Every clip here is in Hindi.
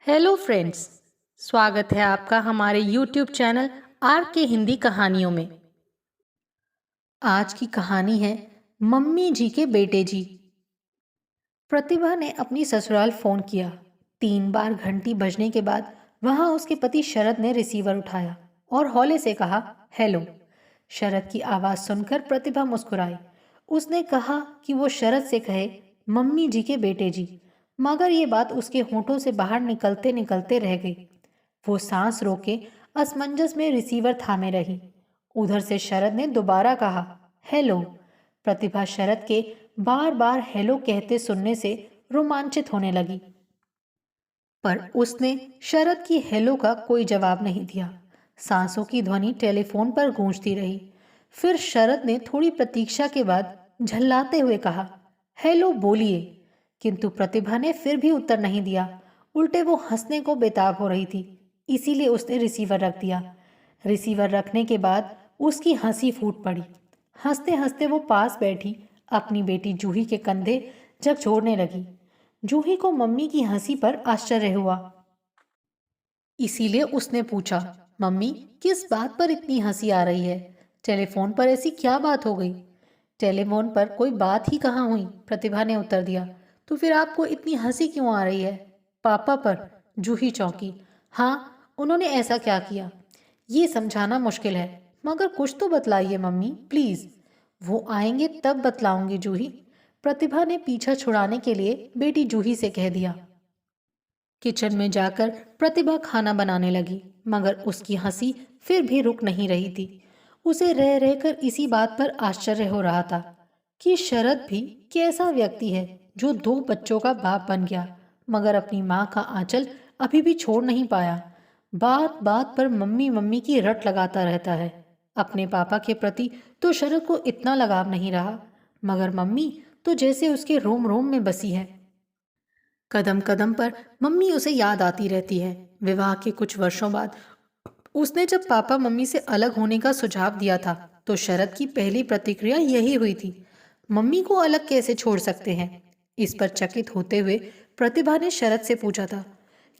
Hello friends. स्वागत है आपका हमारे यूट्यूब चैनल आर के हिंदी कहानियों में। आज की कहानी है मम्मी जी के बेटे जी। प्रतिभा ने अपनी ससुराल फोन किया। 3 बार घंटी बजने के बाद वहां उसके पति शरद ने रिसीवर उठाया और हौले से कहा, हेलो। शरद की आवाज सुनकर प्रतिभा मुस्कुराई। उसने कहा कि वो शरद से कहे, मम्मी जी के बेटे जी, मगर ये बात उसके होठों से बाहर निकलते निकलते रह गई। वो सांस रोके असमंजस में रिसीवर थामे रही। उधर से शरद ने दोबारा कहा, हेलो। प्रतिभा शरद के बार बार हेलो कहते सुनने से रोमांचित होने लगी, पर उसने शरद की हेलो का कोई जवाब नहीं दिया। सांसों की ध्वनि टेलीफोन पर गूंजती रही। फिर शरद ने थोड़ी प्रतीक्षा के बाद झल्लाते हुए कहा, हेलो बोलिए। किंतु प्रतिभा ने फिर भी उत्तर नहीं दिया। उल्टे वो हंसने को बेताब हो रही थी। इसीलिए उसने रिसीवर रख दिया। रिसीवर रखने के बाद उसकी हंसी फूट पड़ी। हंसते हंसते वो पास बैठी अपनी बेटी जूही के कंधे झकझोरने लगी। जूही को मम्मी की हंसी पर आश्चर्य हुआ। इसीलिए उसने पूछा, मम्मी किस बात पर इतनी हंसी आ रही है? टेलीफोन पर ऐसी क्या बात हो गई? टेलीफोन पर कोई बात ही कहाँ हुई, प्रतिभा ने उत्तर दिया। तो फिर आपको इतनी हंसी क्यों आ रही है? पापा पर? जूही चौंकी। हाँ, उन्होंने ऐसा क्या किया? ये समझाना मुश्किल है, मगर कुछ तो बतलाइए मम्मी प्लीज। वो आएंगे तब बतलाऊंगी जूही। प्रतिभा ने पीछा छुड़ाने के लिए बेटी जूही से कह दिया। किचन में जाकर प्रतिभा खाना बनाने लगी, मगर उसकी हंसी फिर भी रुक नहीं रही थी। उसे रह रहकर इसी बात पर आश्चर्य हो रहा था कि शरद भी कैसा व्यक्ति है जो 2 बच्चों का बाप बन गया, मगर अपनी माँ का आंचल अभी भी छोड़ नहीं पाया। बात बात पर मम्मी मम्मी की रट लगाता रहता है। अपने पापा के प्रति तो शरद को इतना लगाव नहीं रहा, मगर मम्मी तो जैसे उसके रोम रोम में बसी है। कदम कदम पर मम्मी उसे याद आती रहती है। विवाह के कुछ वर्षों बाद उसने जब पापा मम्मी से अलग होने का सुझाव दिया था, तो शरद की पहली प्रतिक्रिया यही हुई थी, मम्मी को अलग कैसे छोड़ सकते हैं? इस पर चकित होते हुए प्रतिभा ने शरद से पूछा था,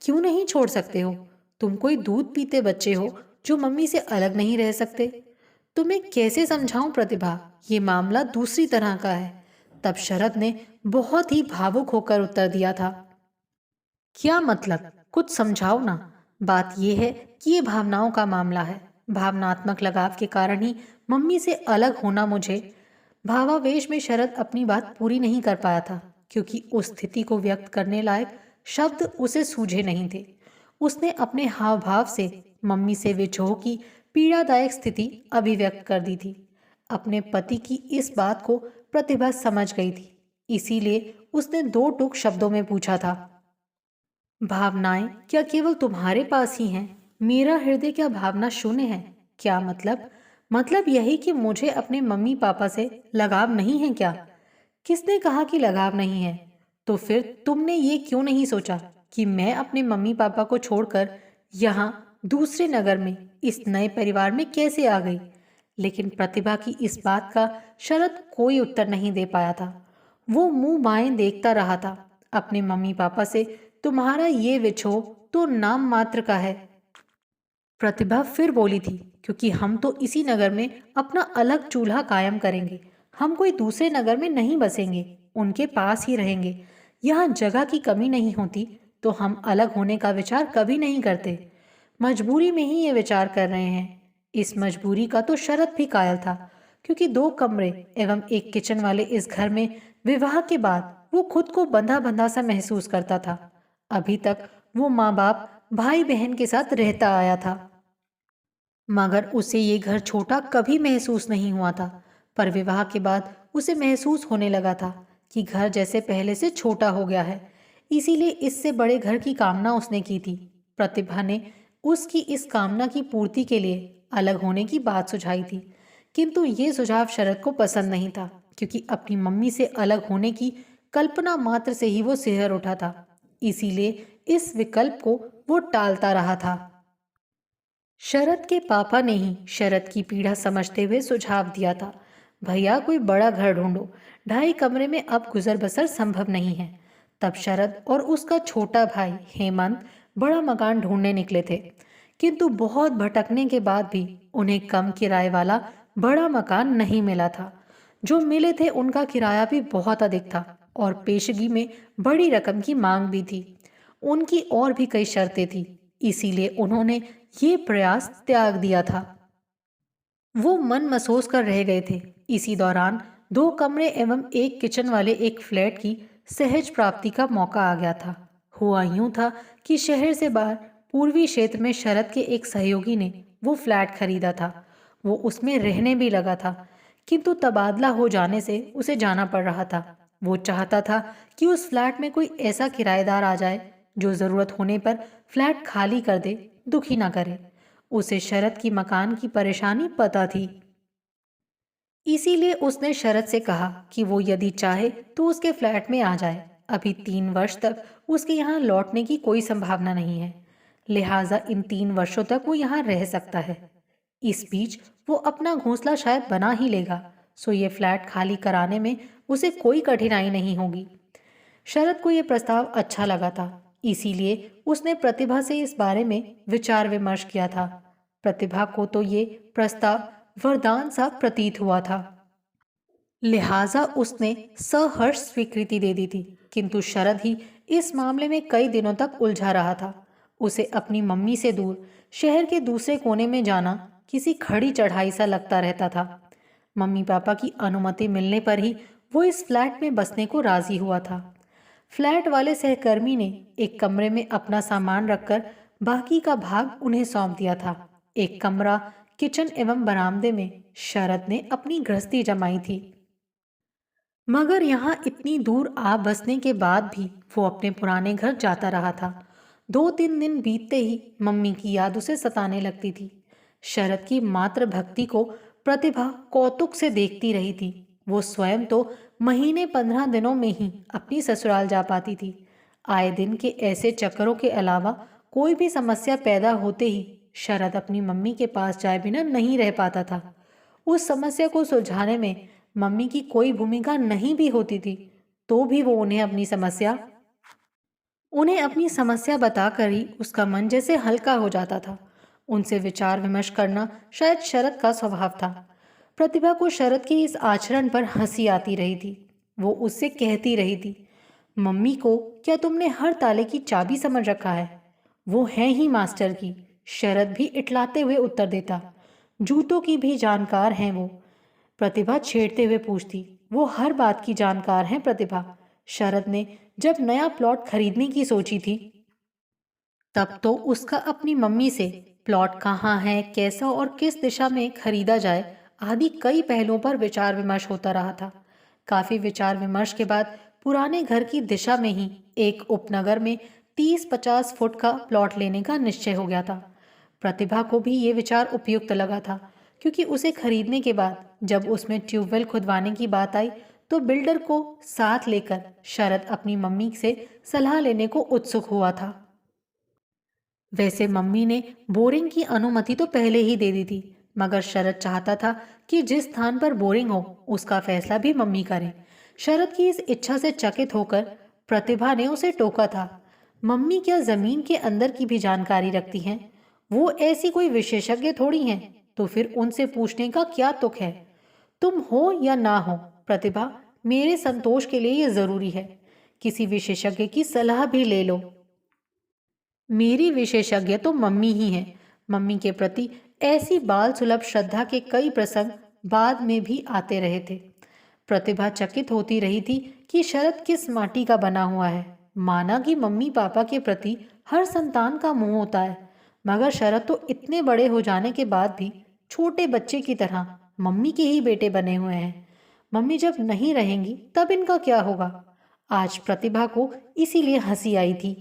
क्यों नहीं छोड़ सकते हो? तुम कोई दूध पीते बच्चे हो जो मम्मी से अलग नहीं रह सकते। तुम्हें कैसे समझाऊं प्रतिभा, ये मामला दूसरी तरह का है। तब शरद ने बहुत ही भावुक होकर उत्तर दिया था, क्या मतलब? कुछ समझाओ ना। बात यह है कि ये भावनाओं का मामला है। भावनात्मक लगाव के कारण ही मम्मी से अलग होना मुझे। भावावेश में शरद अपनी बात पूरी नहीं कर पाया था, क्योंकि उस स्थिति को व्यक्त करने लायक शब्द उसे सूझे नहीं थे। उसने अपने हाव भाव से मम्मी से विछोह की पीड़ादायक स्थिति अभिव्यक्त कर दी थी। अपने पति की इस बात को प्रतिभा समझ गई थी। इसीलिए उसने 2 टूक शब्दों में पूछा था, भावनाएं क्या केवल तुम्हारे पास ही हैं? मेरा हृदय क्या भावना शून्य है? क्या मतलब? मतलब यही कि मुझे अपने मम्मी पापा से लगाव नहीं है क्या? किसने कहा कि लगाव नहीं है? तो फिर तुमने ये क्यों नहीं सोचा कि मैं अपने मम्मी पापा को छोड़कर यहाँ दूसरे नगर में इस नए परिवार में कैसे आ गई? लेकिन प्रतिभा की इस बात का शरद कोई उत्तर नहीं दे पाया था। वो मुंह बाएं देखता रहा था। अपने मम्मी पापा से तुम्हारा ये विछोह तो नाम मात्र का है। प्रतिभा फिर बोली थी, क्योंकि हम तो इसी नगर में अपना अलग चूल्हा कायम करेंगे। हम कोई दूसरे नगर में नहीं बसेंगे, उनके पास ही रहेंगे। यहाँ जगह की कमी नहीं होती तो हम अलग होने का विचार कभी नहीं करते। मजबूरी में ही ये विचार कर रहे हैं। इस मजबूरी का तो शरद भी कायल था, क्योंकि 2 कमरे एवं एक किचन वाले इस घर में विवाह के बाद वो खुद को बंधा बंधा सा महसूस करता था। अभी तक वो माँ बाप भाई बहन के साथ रहता आया था, मगर उसे ये घर छोटा कभी महसूस नहीं हुआ था। पर विवाह के बाद उसे महसूस होने लगा था कि घर जैसे पहले से छोटा हो गया है। इसीलिए इससे बड़े घर की कामना उसने की थी। प्रतिभा ने उसकी इस कामना की पूर्ति के लिए अलग होने की बात सुझाई थी, किंतु ये सुझाव शरद को पसंद नहीं था, क्योंकि अपनी मम्मी से अलग होने की कल्पना मात्र से ही वो सिहर उठा था। इसीलिए इस विकल्प को वो टालता रहा था। शरद के पापा ने ही शरद की पीड़ा समझते हुए सुझाव दिया था, भैया कोई बड़ा घर ढूंढो, 2.5 कमरे में अब गुजर बसर संभव नहीं है। तब शरद और उसका छोटा भाई हेमंत बड़ा मकान ढूंढने निकले थे, किंतु बहुत भटकने के बाद भी उन्हें कम किराए वाला बड़ा मकान नहीं मिला था। जो मिले थे उनका किराया भी बहुत अधिक था और पेशगी में बड़ी रकम की मांग भी थी। उनकी और भी कई शर्तें थी, इसीलिए उन्होंने ये प्रयास त्याग दिया था। वो मन मसोस कर रह गए थे। इसी दौरान 2 कमरे एवं एक किचन वाले एक फ्लैट की सहज प्राप्ति का मौका आ गया था। हुआ यूं था कि शहर से बाहर पूर्वी क्षेत्र में शरद के एक सहयोगी ने वो फ्लैट खरीदा था। वो उसमें रहने भी लगा था, किंतु तबादला हो जाने से उसे जाना पड़ रहा था। वो चाहता था कि उस फ्लैट में कोई ऐसा किराएदार आ जाए जो जरूरत होने पर फ्लैट खाली कर दे, दुखी ना करे। उसे शरद की मकान की परेशानी पता थी, इसीलिए उसने शरद से कहा कि वो यदि चाहे तो उसके फ्लैट में आ जाए। अभी 3 वर्ष तक उसके यहाँ लौटने की कोई संभावना नहीं है, लिहाजा इन 3 वर्षों तक वो यहाँ रह सकता है। इस बीच वो अपना घोंसला शायद बना ही लेगा, सो ये फ्लैट खाली कराने में उसे कोई कठिनाई नहीं होगी। शरद को यह प्रस्ताव अच्छा लगा था, इसीलिए उसने प्रतिभा से इस बारे में विचार विमर्श किया था। प्रतिभा को तो ये प्रस्ताव वरदान सा प्रतीत हुआ था, लिहाजा उसने सहर्ष स्वीकृति दे दी थी। किंतु शरद ही इस मामले में कई दिनों तक उलझा रहा था। उसे अपनी मम्मी से दूर शहर के दूसरे कोने में जाना किसी खड़ी चढ़ाई सा लगता रहता था। मम्मी पापा की अनुमति मिलने पर ही वो इस फ्लैट में बसने को राजी हुआ था। फ्लैट वाले सहकर्मी ने एक कमरे में अपना सामान रखकर बाकी का भाग उन्हें सौंप दिया था। एक कमरा, किचन एवं बरामदे में शरद ने अपनी गृहस्थी जमाई थी। मगर यहाँ इतनी दूर आ बसने के बाद भी वो अपने पुराने घर जाता रहा था। 2-3 दिन बीतते ही मम्मी की याद उसे सताने लगती थी। शरद की मात्र भक्ति को प्रतिभा कौतुक से देखती रही थी। वो स्वयं तो महीने 15 दिनों में ही अपनी ससुराल जा पाती थी। आए दिन के ऐसे चक्करों के अलावा कोई भी समस्या पैदा होते ही शरद अपनी मम्मी के पास जाए बिना नहीं रह पाता था। उस समस्या को सुलझाने में मम्मी की कोई भूमिका नहीं भी होती थी, तो भी वो उन्हें अपनी समस्या बताकर ही उसका मन जैसे हल्का हो जाता था। उनसे विचार विमर्श करना शायद शरद का स्वभाव था। प्रतिभा को शरद के इस आचरण पर हंसी आती रही थी। वो उससे कहती रही थी, मम्मी को क्या तुमने हर ताले की चाबी समझ रखा है? वो है ही मास्टर की। शरद भी इटलाते हुए उत्तर देता, जूतों की भी जानकार हैं वो। प्रतिभा छेड़ते हुए पूछती, वो हर बात की जानकार हैं प्रतिभा। शरद ने जब नया प्लॉट खरीदने की सोची थी, तब तो उसका अपनी मम्मी से प्लॉट कहाँ है, कैसा और किस दिशा में खरीदा जाए आदि कई पहलुओं पर विचार विमर्श होता रहा था। काफी विचार विमर्श के बाद पुराने घर की दिशा में ही एक उपनगर में 30-50 फुट का प्लॉट लेने का निश्चय हो गया था। प्रतिभा को भी ये विचार उपयुक्त लगा था, क्योंकि उसे खरीदने के बाद जब उसमें ट्यूबवेल खुदवाने की बात आई तो बिल्डर को साथ लेकर शरद अपनी मम्मी से सलाह लेने को उत्सुक हुआ था। वैसे मम्मी ने बोरिंग की अनुमति तो पहले ही दे दी थी, मगर शरद चाहता था कि जिस स्थान पर बोरिंग हो उसका फैसला भी मम्मी करे। शरद की इस इच्छा से चकित होकर प्रतिभा ने उसे टोका था, मम्मी क्या जमीन के अंदर की भी जानकारी रखती हैं? वो ऐसी कोई विशेषज्ञ थोड़ी हैं, तो फिर उनसे पूछने का क्या तुक है? तुम हो या ना हो प्रतिभा, मेरे संतोष के लिए यह जरूरी है। किसी विशेषज्ञ की सलाह भी ले लो। मेरी विशेषज्ञ तो मम्मी ही हैं। मम्मी के प्रति ऐसी बाल सुलभ श्रद्धा के कई प्रसंग बाद में भी आते रहे थे। प्रतिभा चकित होती रही थी कि शरद किस माटी का बना हुआ है। माना कि मम्मी पापा के प्रति हर संतान का मोह होता है, मगर शरद तो इतने बड़े हो जाने के बाद भी छोटे बच्चे की तरह मम्मी के ही बेटे बने हुए हैं। मम्मी जब नहीं रहेंगी तब इनका क्या होगा? आज प्रतिभा को इसीलिए हंसी आई थी,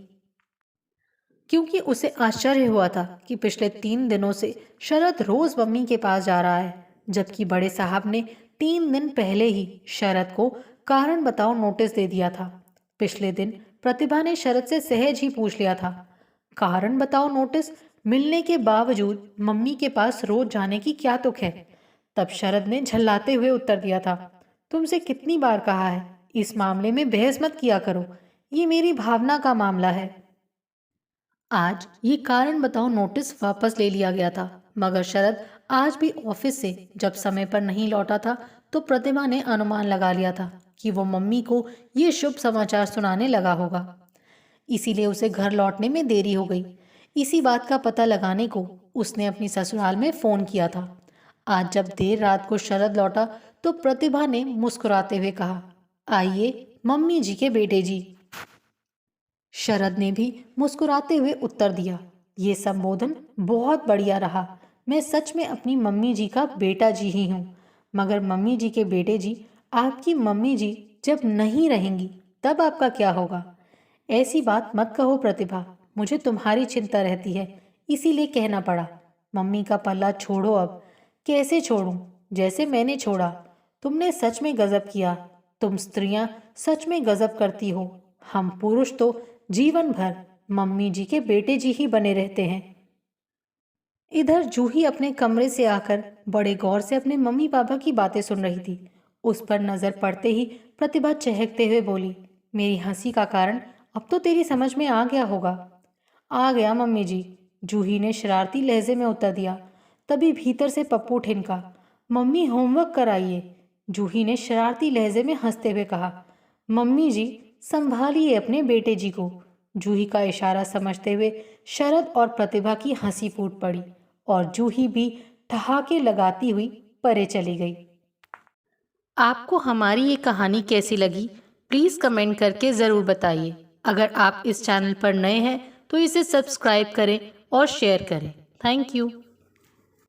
क्योंकि उसे आश्चर्य हुआ था कि पिछले 3 दिनों से शरद रोज मम्मी के पास जा रहा है, जबकि बड़े साहब ने 3 दिन पहले ही शरद को कारण बताओ नोटिस दे दिया था। पिछले दिन प्रतिभा ने शरद से सहज ही पूछ लिया था, कारण बताओ नोटिस मिलने के बावजूद मम्मी के पास रोज जाने की क्या तुक है? तब शरद ने झल्लाते हुए उत्तर दिया था, तुमसे कितनी बार कहा है, इस मामले में बहस मत किया करो, ये मेरी भावना का मामला है। आज ये कारण बताओ नोटिस वापस ले लिया गया था, मगर शरद आज भी ऑफिस से जब समय पर नहीं लौटा था तो प्रतिभा ने अनुमान लगा लिया था कि वो मम्मी को ये शुभ समाचार सुनाने लगा होगा। इसीलिए उसे घर लौटने में देरी हो गई। इसी बात का पता लगाने को उसने अपनी ससुराल में फोन किया था। आज जब देर रात को शरद लौटा तो प्रतिभा ने मुस्कुराते हुए कहा, आइए मम्मी जी के बेटे जी। शरद ने भी मुस्कुराते हुए उत्तर दिया, ये संबोधन बहुत बढ़िया रहा। मैं सच में अपनी मम्मी जी का बेटा जी ही हूँ। मगर मम्मी जी के बेटे जी, आपकी मम्मी जी जब नहीं रहेंगी तब आपका क्या होगा? ऐसी बात मत कहो प्रतिभा, मुझे तुम्हारी चिंता रहती है, इसीलिए कहना पड़ा। मम्मी का पल्ला छोड़ो अब। कैसे छोड़ूं? जैसे मैंने छोड़ा। तुमने सच में गजब किया। तुम स्त्रियां सच में गजब करती हो। हम पुरुष तो जीवन भर मम्मी जी के बेटे जी ही बने रहते हैं। इधर जूही अपने कमरे से आकर बड़े गौर से अपने मम्मी पापा की बातें सुन रही थी। उस पर नजर पड़ते ही प्रतिभा चहकते हुए बोली, मेरी हंसी का कारण अब तो तेरी समझ में आ गया होगा। आ गया मम्मी जी, जूही ने शरारती लहजे में उत्तर दिया। तभी भीतर से पप्पू ठिनका, मम्मी होमवर्क कराइए। जूही ने शरारती लहजे में हंसते हुए कहा, मम्मी जी संभालिए अपने बेटे जी को। जूही का इशारा समझते हुए शरद और प्रतिभा की हंसी फूट पड़ी और जूही भी ठहाके लगाती हुई परे चली गई। आपको हमारी ये कहानी कैसी लगी? प्लीज़ कमेंट करके ज़रूर बताइए। अगर आप इस चैनल पर नए हैं तो इसे सब्सक्राइब करें और शेयर करें। Thank you.